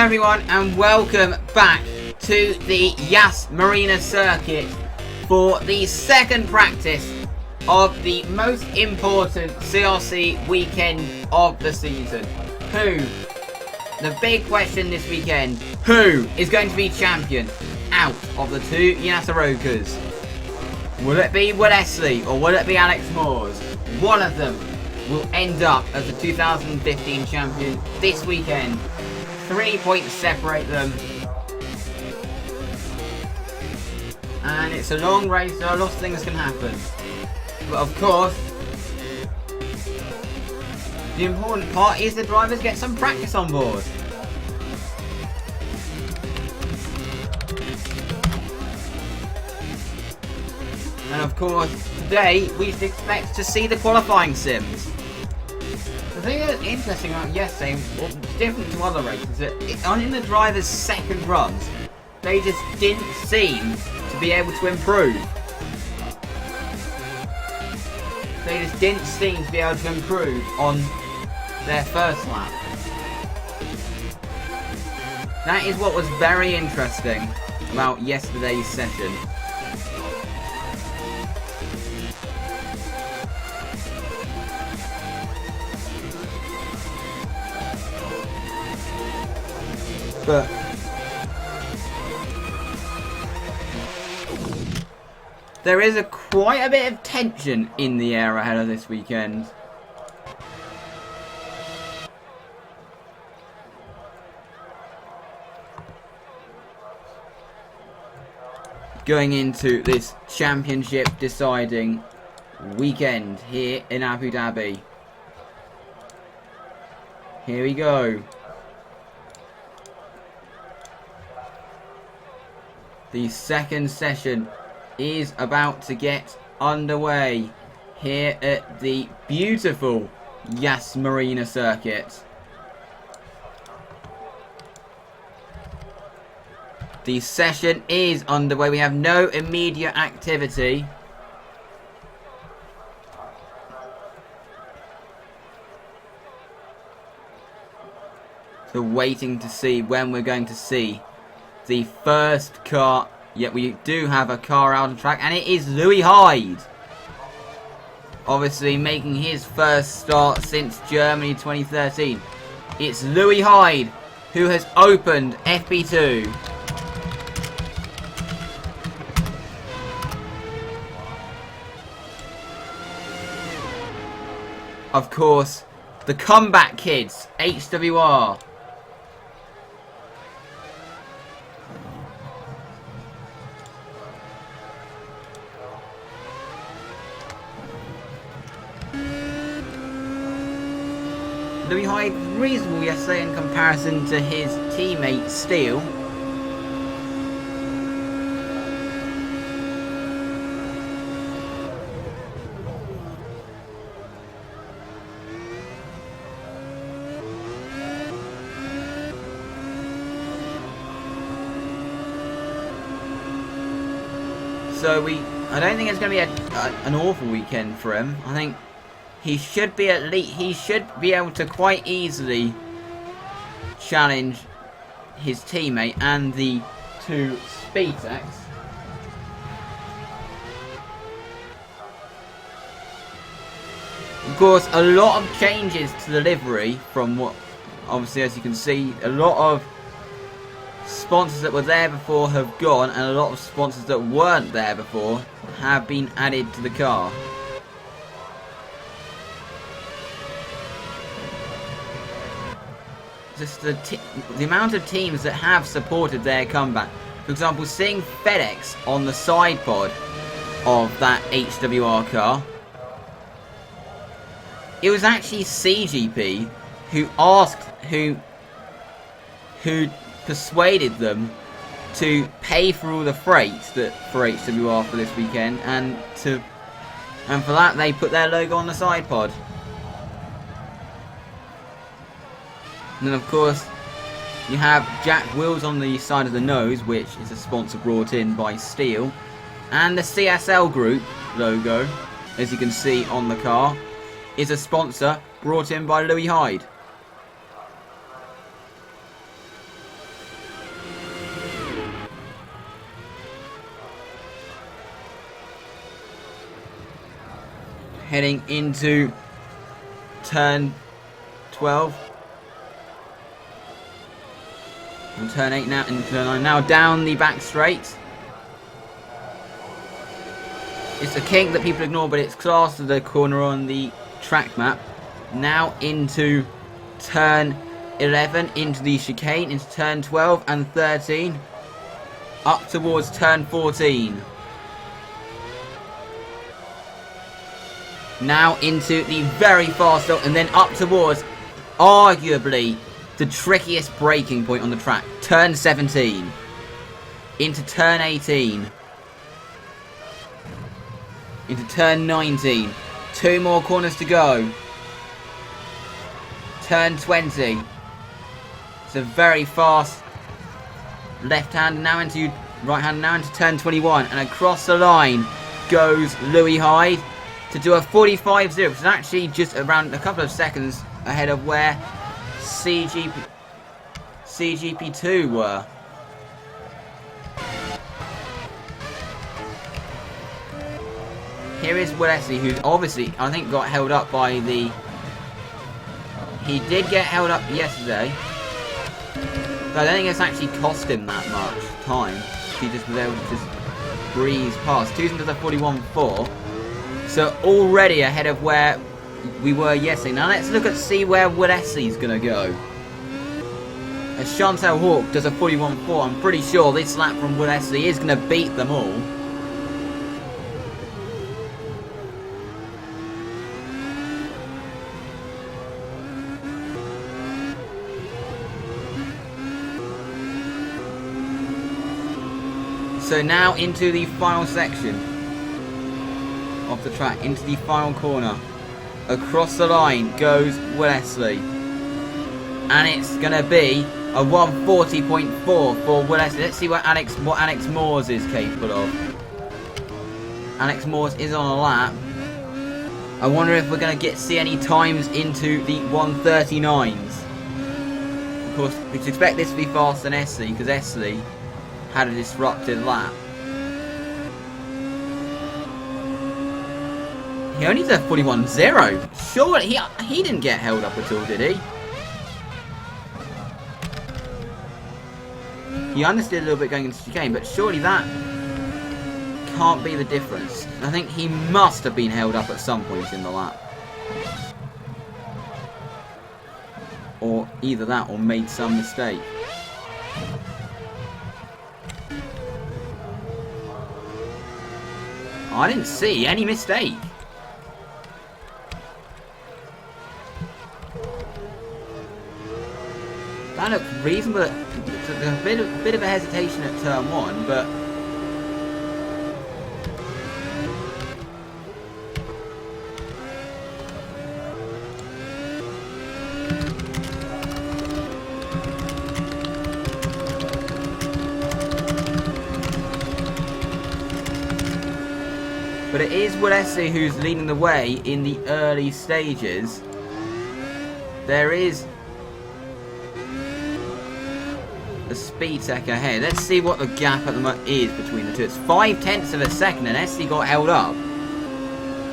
everyone, and welcome back to the Yas Marina circuit for the second practice of the most important CRC weekend of the season. The big question this weekend, who is going to be champion out of the two Yasarokas? Will it be Wesley or will it be Alex Moores? One of them will end up as the 2015 champion this weekend. 3 points separate them. And it's a long race, so a lot of things can happen. But of course, the important part is the drivers get some practice on board. And of course, today we should expect to see the qualifying sims. The thing that's interesting about yesterday, different to other races, that in the drivers' second runs, they just didn't seem to be able to improve. They just didn't seem to be able to improve on their first lap. That is what was very interesting about yesterday's session. But there is quite a bit of tension in the air ahead of this weekend. Going into this championship deciding weekend here in Abu Dhabi. Here we go. The second session is about to get underway here at the beautiful Yas Marina circuit. The session is underway. We have no immediate activity. So waiting to see when we're going to see the first car. Yet we do have a car out on track, and it is Louis Hyde. Obviously making his first start since Germany 2013. It's Louis Hyde who has opened FP2. Of course, the comeback kids, HWR. Louis Hyde reasonable yesterday in comparison to his teammate Steele. So I don't think it's going to be an awful weekend for him. I think he should be able to quite easily challenge his teammate and the two speed techs. Of course, a lot of changes to the livery from what, obviously, as you can see, a lot of sponsors that were there before have gone, and a lot of sponsors that weren't there before have been added to the car. Just the amount of teams that have supported their comeback. For example, seeing FedEx on the side pod of that HWR car. It was actually CGP who persuaded them to pay for all the freight for HWR for this weekend, and for that they put their logo on the side pod. And then of course you have Jack Wheels on the side of the nose, which is a sponsor brought in by Steele, and the CSL Group logo, as you can see on the car, is a sponsor brought in by Louis Hyde. Heading into turn 12. And turn 8 now, into turn 9. Now down the back straight. It's a kink that people ignore, but it's classed as a corner on the track map. Now into turn 11, into the chicane, into turn 12 and 13. Up towards turn 14. Now into the very fast and then up towards arguably the trickiest braking point on the track. Turn 17. Into turn 18. Into turn 19. 2 more corners to go. Turn 20. It's a very fast left hand now into right hand now into turn 21. And across the line goes Louis Hyde to do a 45.0, which is actually just around a couple of seconds ahead of where CGP2 were. Here is Wesley, who obviously, I think, got held up by the... He did get held up yesterday. But I don't think it's actually cost him that much time. He just was able to just breeze past. 2 into the 41.4. So already ahead of where we were yesterday. Now let's look at see where Wesley's going to go. As Chantal Hawk does a 41.4, I'm pretty sure this lap from Wesley is going to beat them all. So now into the final section of the track, into the final corner. Across the line goes Wesley. And it's going to be a 140.4 for Wesley. Let's see what Alex Moores is capable of. Alex Moores is on a lap. I wonder if we're going to see any times into the 139s. Of course, we should expect this to be faster than Esley, because Esley had a disrupted lap. He only did a 41.0. Surely he didn't get held up at all, did he? He understood a little bit going into the chicane, but surely that can't be the difference. I think he must have been held up at some point in the lap. Or either that or made some mistake. I didn't see any mistake. That looked reasonable. A bit of a hesitation at turn 1, but it is Wesley who's leading the way in the early stages. There is the speed tech ahead. Let's see what the gap at the moment is between the two. It's 0.5 of a second, and Esley got held up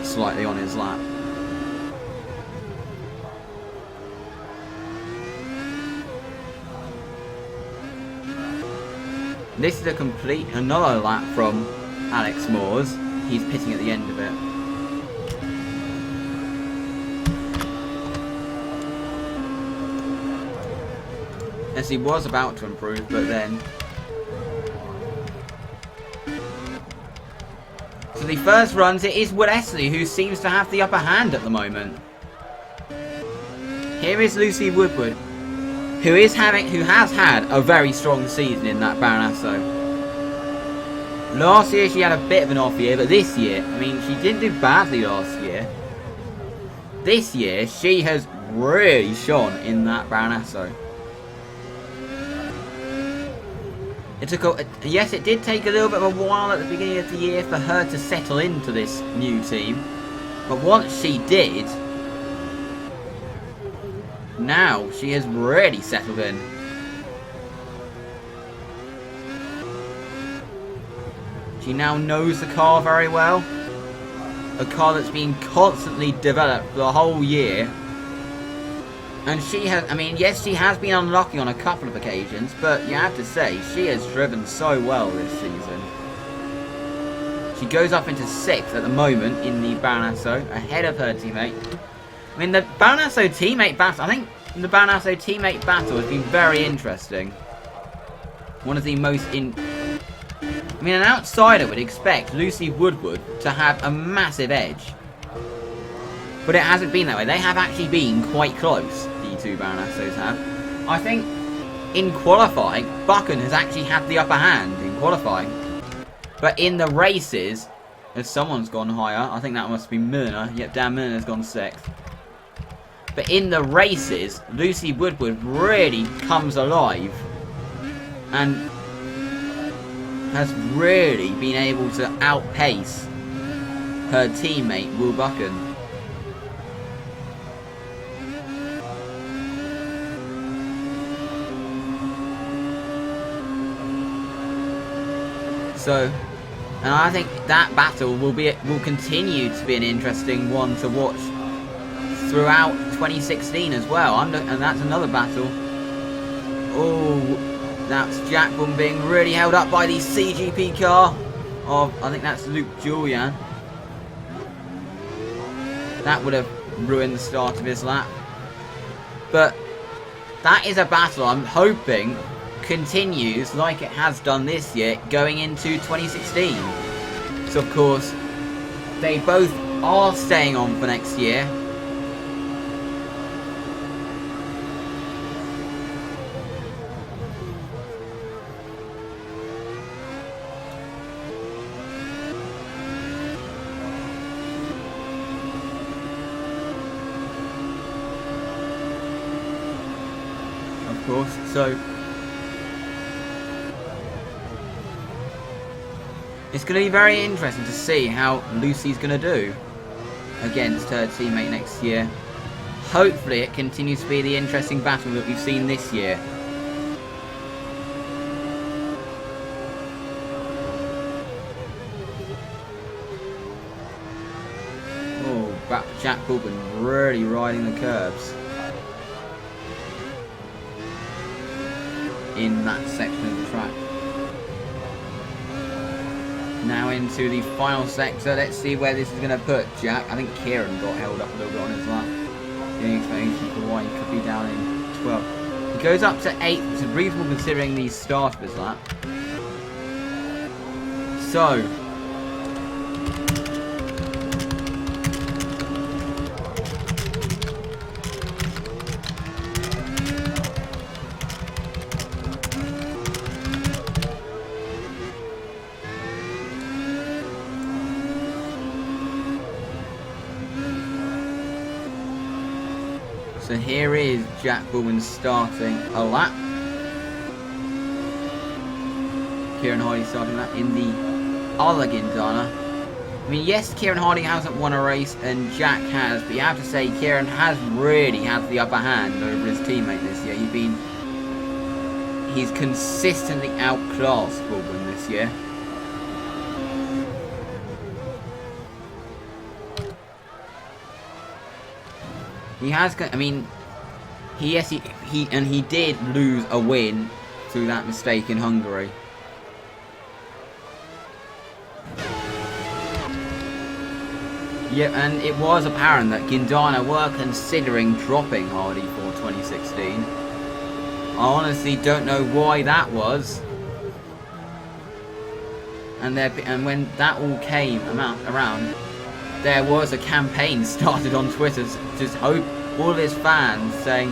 slightly on his lap. This is another lap from Alex Moores. He's pitting at the end of it. As he was about to improve, but then... So the first runs, it is Wesley who seems to have the upper hand at the moment. Here is Lucy Woodward, who has had a very strong season in that Baronasso. Last year she had a bit of an off year, but this year, I mean, she didn't do badly last year. This year, she has really shone in that Baronasso. Yes, it did take a little bit of a while at the beginning of the year for her to settle into this new team. But once she did, now she has really settled in. She now knows the car very well. a car that's been constantly developed for the whole year. And she has, I mean, yes, she has been unlucky on a couple of occasions, but you have to say, she has driven so well this season. She goes up into 6th at the moment in the Banasso, ahead of her teammate. I mean, the Banasso teammate battle, I think the Banasso teammate battle has been very interesting. One of the most I mean, an outsider would expect Lucy Woodward to have a massive edge. But it hasn't been that way. They have actually been quite close, the two Baranassos have. I think in qualifying, Buchan has actually had the upper hand in qualifying. But in the races, if someone's gone higher, I think that must be Myrna. Yep, Dan Myrna's gone 6th. But in the races, Lucy Woodward really comes alive. And has really been able to outpace her teammate, Will Buchan. So, and I think that battle will continue to be an interesting one to watch throughout 2016 as well. And that's another battle. Oh, that's Jack Bourne being really held up by the CGP car of, I think that's Luke Julian. That would have ruined the start of his lap. But that is a battle I'm hoping continues like it has done this year going into 2016. So of course they both are staying on for next year. Of course, so it's going to be very interesting to see how Lucy's going to do against her teammate next year. Hopefully it continues to be the interesting battle that we've seen this year. Oh, Jack Bourne really riding the curbs in that section of the track. Now into the final sector. Let's see where this is going to put Jack. I think Kieran got held up a little bit on his lap. Giving explanation for why he could be down in 12th. He goes up to 8th, which is reasonable considering the start of his lap. So, So here is Jack Bourne starting a lap. Kieran Hardy starting that in the other Guindana. I mean, yes, Kieran Hardy hasn't won a race and Jack has, but you have to say Kieran has really had the upper hand over his teammate this year. He's consistently outclassed Bourne this year. He has, I mean, he did lose a win through that mistake in Hungary. Yeah, and it was apparent that Guindana were considering dropping Hardy for 2016. I honestly don't know why that was. And when that all came around, there was a campaign started on Twitter to just hope all of his fans saying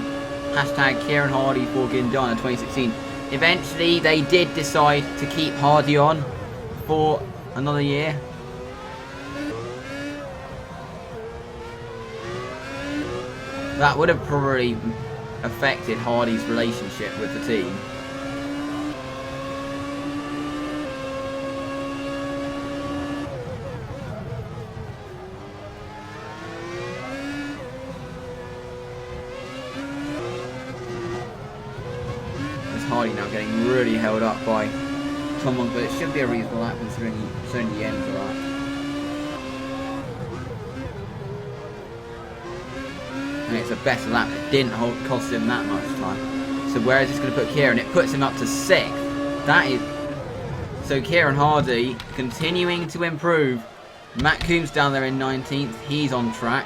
hashtag Kieran Hardy for Guindana 2016. Eventually they did decide to keep Hardy on for another year. That would have probably affected Hardy's relationship with the team. Hardy now getting really held up by someone, but it should be a reasonable lap considering he's only the end of that. better lap. It didn't cost him that much time. So where is this going to put Kieran? It puts him up to 6th. That is... So Kieran Hardy continuing to improve. Matt Coombs down there in 19th. He's on track.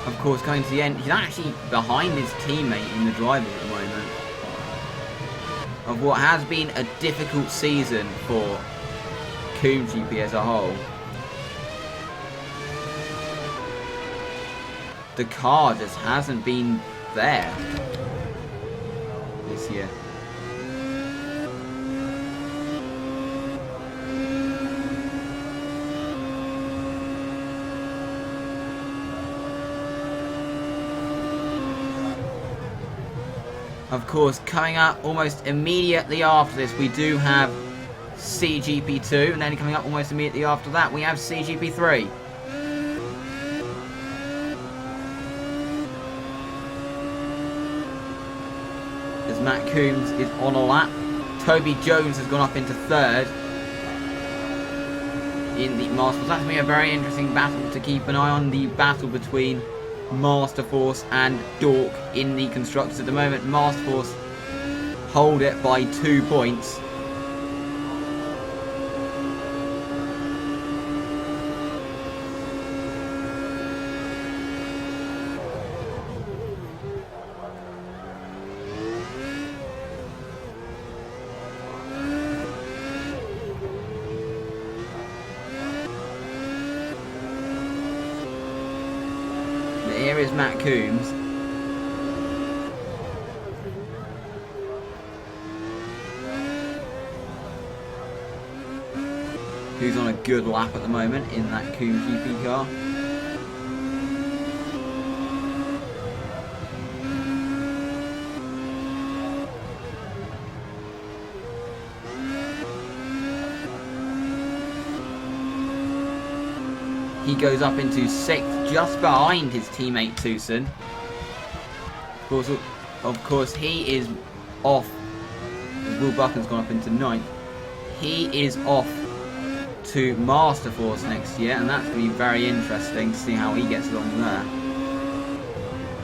Of course, coming to the end, he's actually behind his teammate in the driving at the moment. Of what has been a difficult season for Coombs GP as a whole. The car just hasn't been there this year. Of course, coming up almost immediately after this, we do have CGP2, and then coming up almost immediately after that, we have CGP3. As Matt Coombs is on a lap, Toby Jones has gone up into 3rd in the Masters. That's going to be a very interesting battle to keep an eye on, the battle between Masterforce and Dork in the constructors. At the moment, Masterforce hold it by 2 points. Here is Matt Coombs. Who's on a good lap at the moment in that Coombs GP car. He goes up into 6th, just behind his teammate Tucson. Of course, he is off. Will Buchan's gone up into 9th. He is off to Masterforce next year, and that's going to be very interesting to see how he gets along there.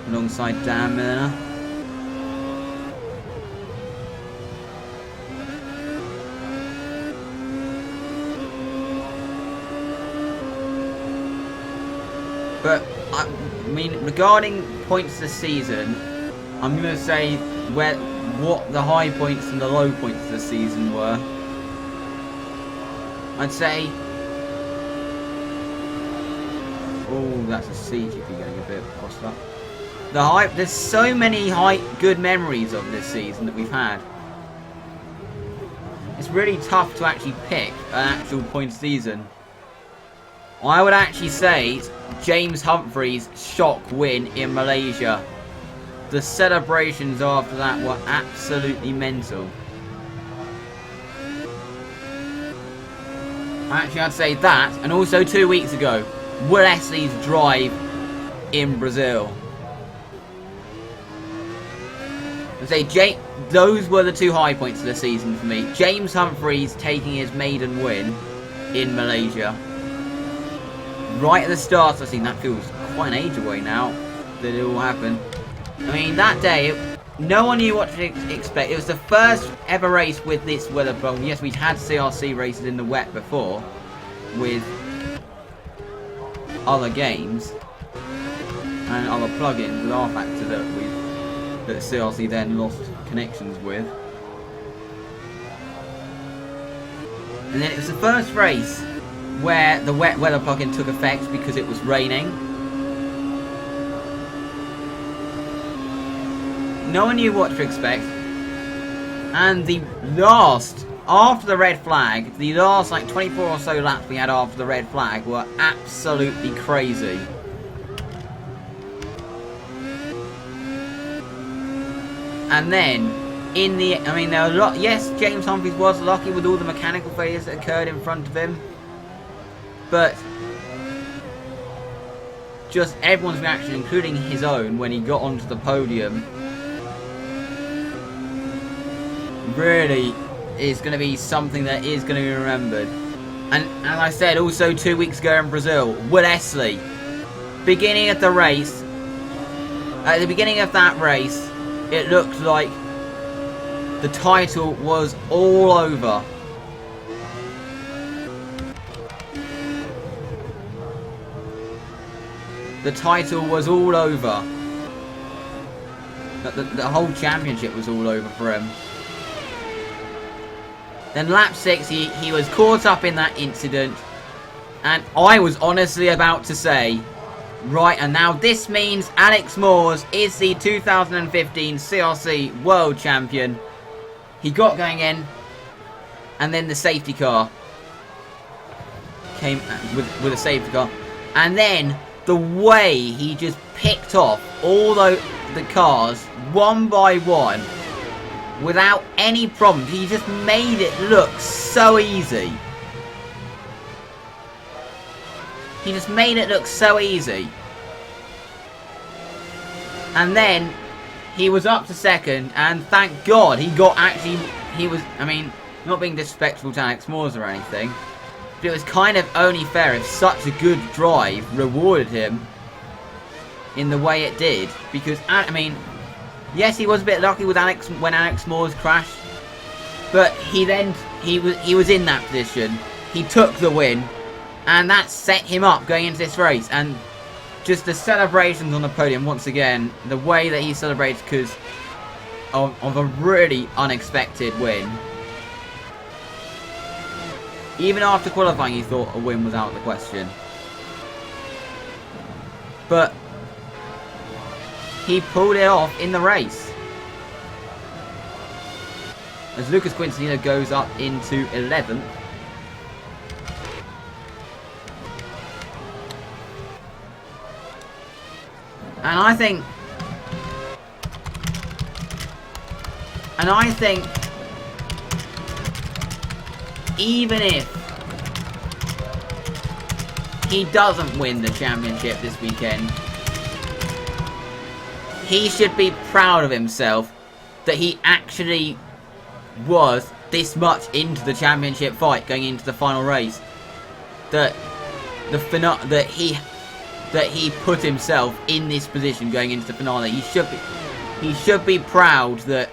Alongside Dan Milner. But, I mean, regarding points this season, I'm going to say what the high points and the low points this season were. I'd say... Oh, that's a CGP getting a bit crossed up. There's so many good memories of this season that we've had. It's really tough to actually pick an actual point season. I would actually say James Humphrey's shock win in Malaysia. The celebrations after that were absolutely mental. Actually, I'd say that, and also 2 weeks ago, Leslie's drive in Brazil. I'd say those were the 2 high points of the season for me. James Humphreys taking his maiden win in Malaysia. Right at the start, I think that feels quite an age away now that it all happened. I mean, that day, no one knew what to expect. It was the first ever race with this weather problem. Yes, we'd had CRC races in the wet before with other games and other plugins with R-Factor that CRC then lost connections with. And then it was the first race where the wet weather plugin took effect because it was raining. No one knew what to expect. And after the red flag, the last like 24 or so laps we had after the red flag were absolutely crazy. And then, there were yes, James Humphreys was lucky with all the mechanical failures that occurred in front of him. But just everyone's reaction, including his own, when he got onto the podium, really is going to be something that is going to be remembered. And as I said, also 2 weeks ago in Brazil, Will Esley, beginning of the race, at the beginning of that race, it looked like the title was all over. The title was all over. The whole championship was all over for him. Then lap 6, he was caught up in that incident. And I was honestly about to say, right, and now this means Alex Moores is the 2015 CRC World Champion. He got going in, and then the safety car came with a safety car. And then the way he just picked off all the cars one by one without any problems. He just made it look so easy. He just made it look so easy. And then he was up to second, and thank God he got I mean, not being disrespectful to Alex Moores or anything, but it was kind of only fair if such a good drive rewarded him in the way it did. Because, I mean, yes, he was a bit lucky with when Alex Moores crashed, but he was in that position. He took the win, and that set him up going into this race. And just the celebrations on the podium once again, the way that he celebrated because of a really unexpected win. Even after qualifying, he thought a win was out of the question. But he pulled it off in the race. As Lucas Quintanilla goes up into 11th. And I think even if he doesn't win the championship this weekend, he should be proud of himself that he actually was this much into the championship fight going into the final race. That he put himself in this position going into the finale. He should be proud that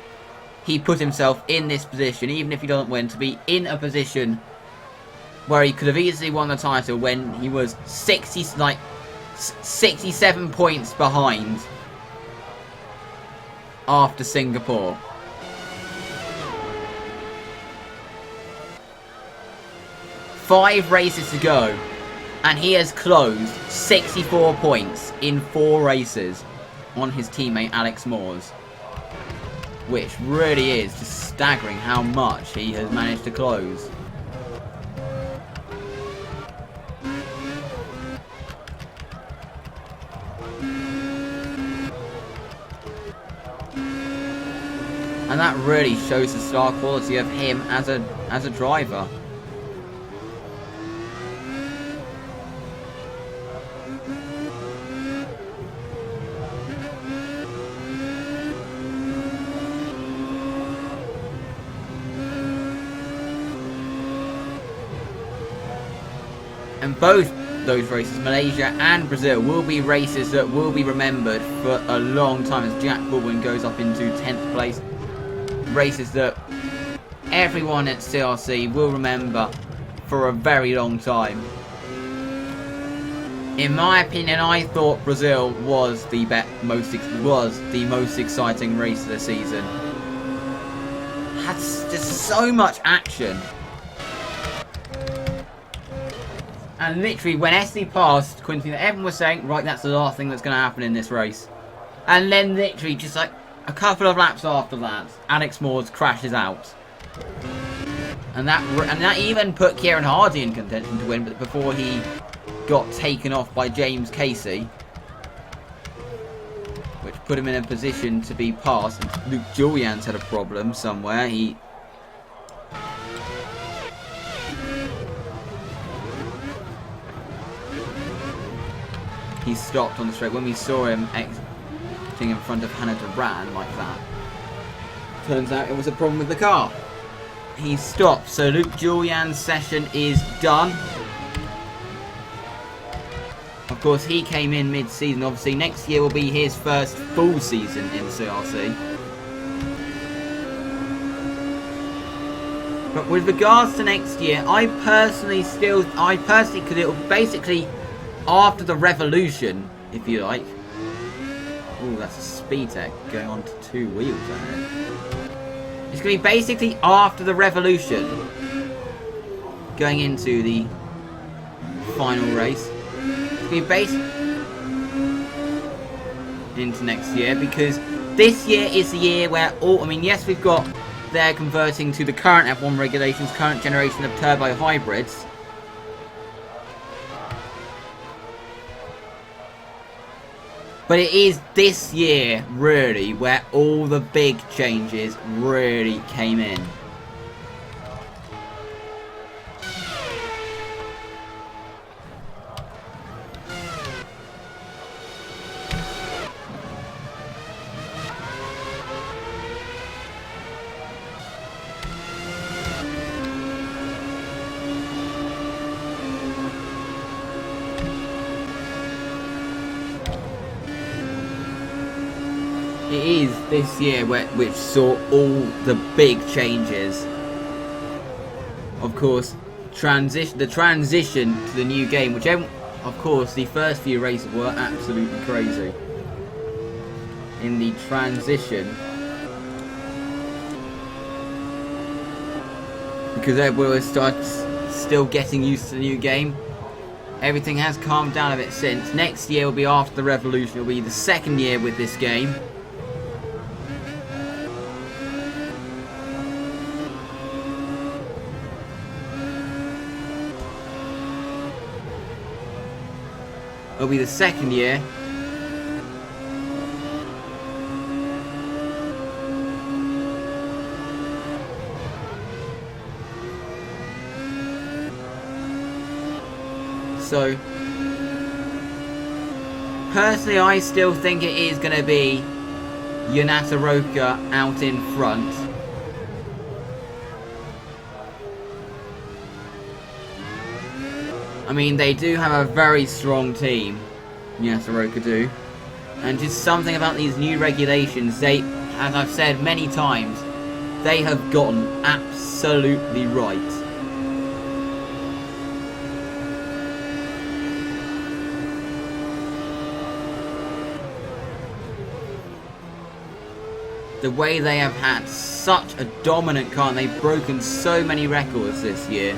he put himself in this position, even if he doesn't win, to be in a position where he could have easily won the title when he was 67 points behind after Singapore. Five races to go, and he has closed 64 points in 4 races on his teammate Alex Moores, which really is just staggering how much he has managed to close. And that really shows the star quality of him as a driver. And both those races, Malaysia and Brazil, will be races that will be remembered for a long time as Jack Baldwin goes up into 10th place. Races that everyone at CRC will remember for a very long time. In my opinion, I thought Brazil was the most exciting race of the season. Had just so much action. And literally, when Esley passed Quintanilla, everyone was saying, right, that's the last thing that's going to happen in this race. And then literally, just like a couple of laps after that, Alex Moores crashes out. And that even put Kieran Hardy in contention to win, but before he got taken off by James Casey, which put him in a position to be passed. And Luke Julian's had a problem somewhere. he stopped on the straight. When we saw him exiting in front of Hannah Duran like that, turns out it was a problem with the car. He stopped, so Luke Julian's session is done. Of course, he came in mid-season. Obviously, next year will be his first full season in CRC. But with regards to next year, I personally, because it will basically after the revolution, if you like. Oh, that's a speed tech going on to 2 wheels ahead. It's going to be basically after the revolution, going into the final race. It's going to be basically into next year, because this year is the year where yes, we've got they're converting to the current F1 regulations, current generation of turbo hybrids. But it is this year, really, where all the big changes really came in. It is this year which saw all the big changes. Of course, the transition to the new game, which of course the first few races were absolutely crazy. In the transition, because everyone starts still getting used to the new game. Everything has calmed down a bit since. Next year will be after the revolution. It will be the second year with this game. It'll be the second year. So, personally, I still think it is going to be Yonata Roka out in front. I mean, they do have a very strong team, Yonata Roka do. And just something about these new regulations, they, as I've said many times, they have gotten absolutely right. The way they have had such a dominant car, and they've broken so many records this year.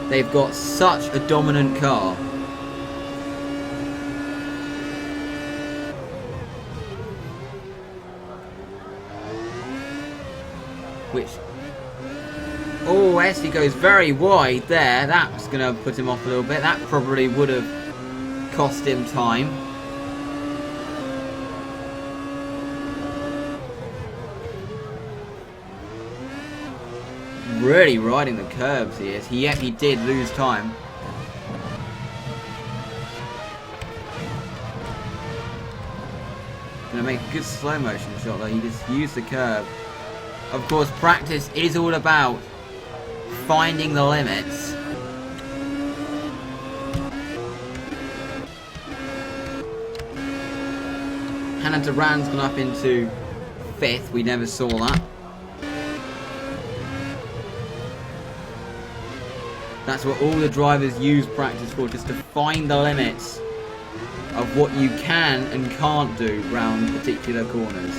They've got such a dominant car. Which... oh, Essie goes very wide there. That's going to put him off a little bit. That probably would have cost him time. Really riding the curbs he is. He did lose time. Gonna make a good slow motion shot though. He just used the curb. Of course, practice is all about finding the limits. Hannah Duran's gone up into 5th. We never saw that. That's what all the drivers use practice for, just to find the limits of what you can and can't do around particular corners.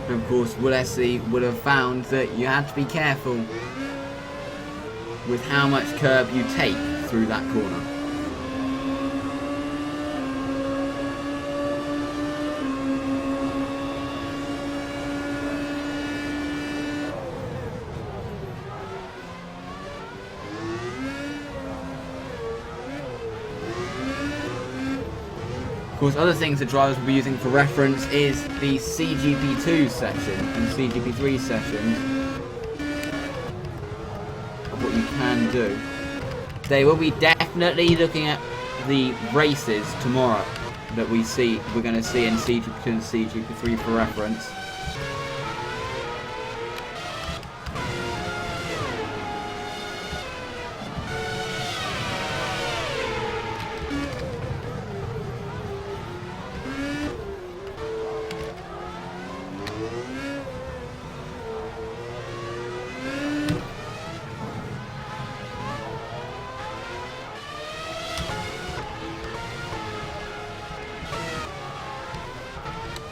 Of course, Willessie would have found that you had to be careful with how much curb you take through that corner. course, other things the drivers will be using for reference is the CGP2 section and CGP3 sections of what you can do. They will be definitely looking at the races tomorrow that we're going to see in CGP2 and CGP3 for reference.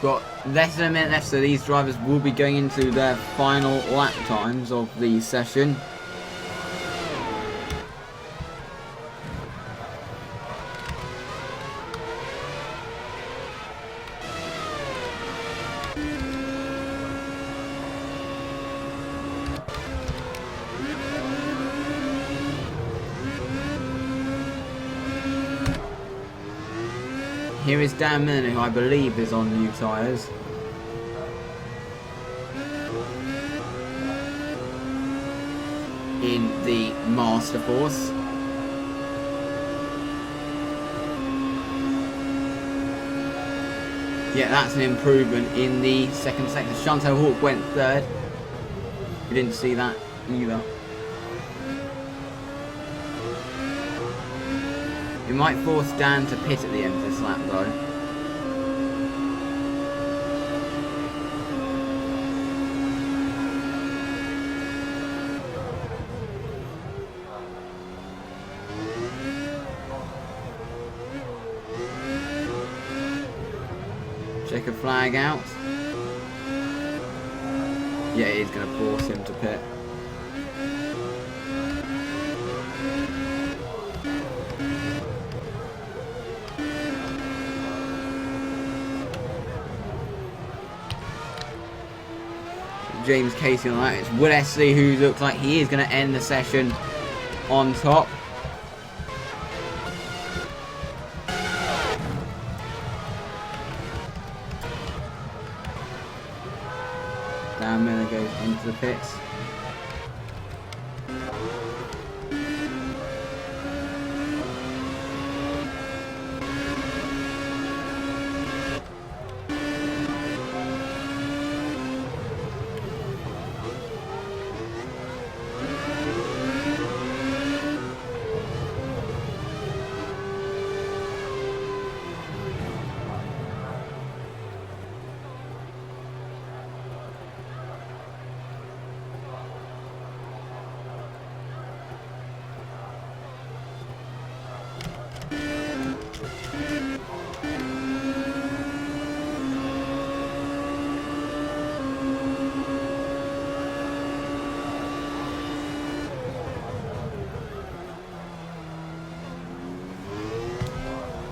Got less than a minute left, so these drivers will be going into their final lap times of the session. Here is Dan Miller, who I believe is on new tyres. In the Master Force. Yeah, that's an improvement in the second sector. Chantal Hawk went third. We didn't see that either. It might force Dan to pit at the end of this lap though. Checker flag out. Yeah, it is going to force him to pit. James Casey on that. It's Will Esley who looks like he is going to end the session on top. Dan Miller goes into the pits.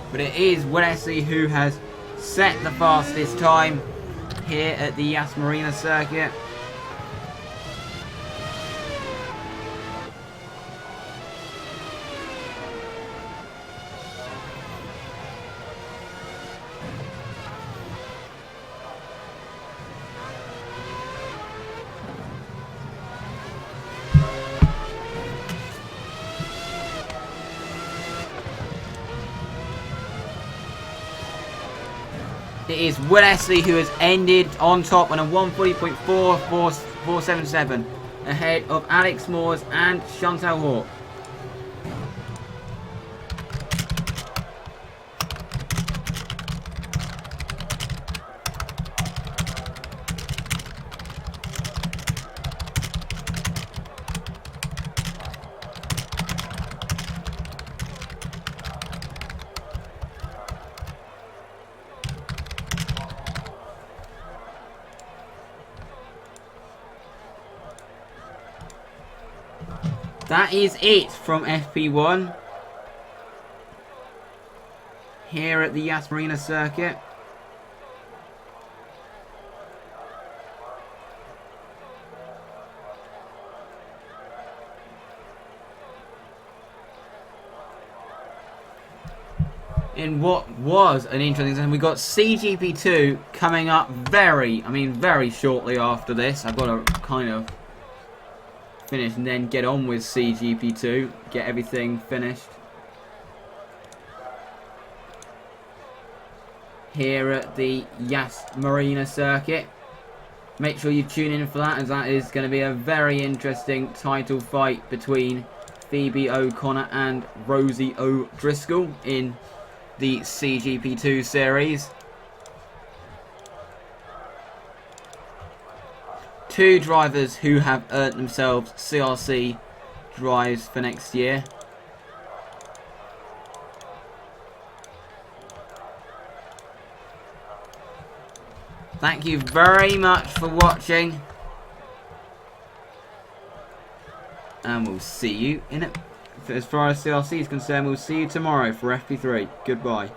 But it is Will Esley who has set the fastest time here at the Yas Marina circuit. It is Will Esley who has ended on top on a 140.4477 ahead of Alex Moores and Chantal Hawk. That is it from FP1 here at the Yas Marina circuit. in what was an interesting session. We got CGP2 coming up very shortly after this. I've got to kind of finish and then get on with CGP2, get everything finished here at the Yas Marina circuit. Make sure you tune in for that, as that is going to be a very interesting title fight between Phoebe O'Connor and Rosie O'Driscoll in the CGP2 series. Two drivers who have earned themselves CRC drives for next year. Thank you very much for watching. And we'll see you in it. As far as CRC is concerned, we'll see you tomorrow for FP3. Goodbye.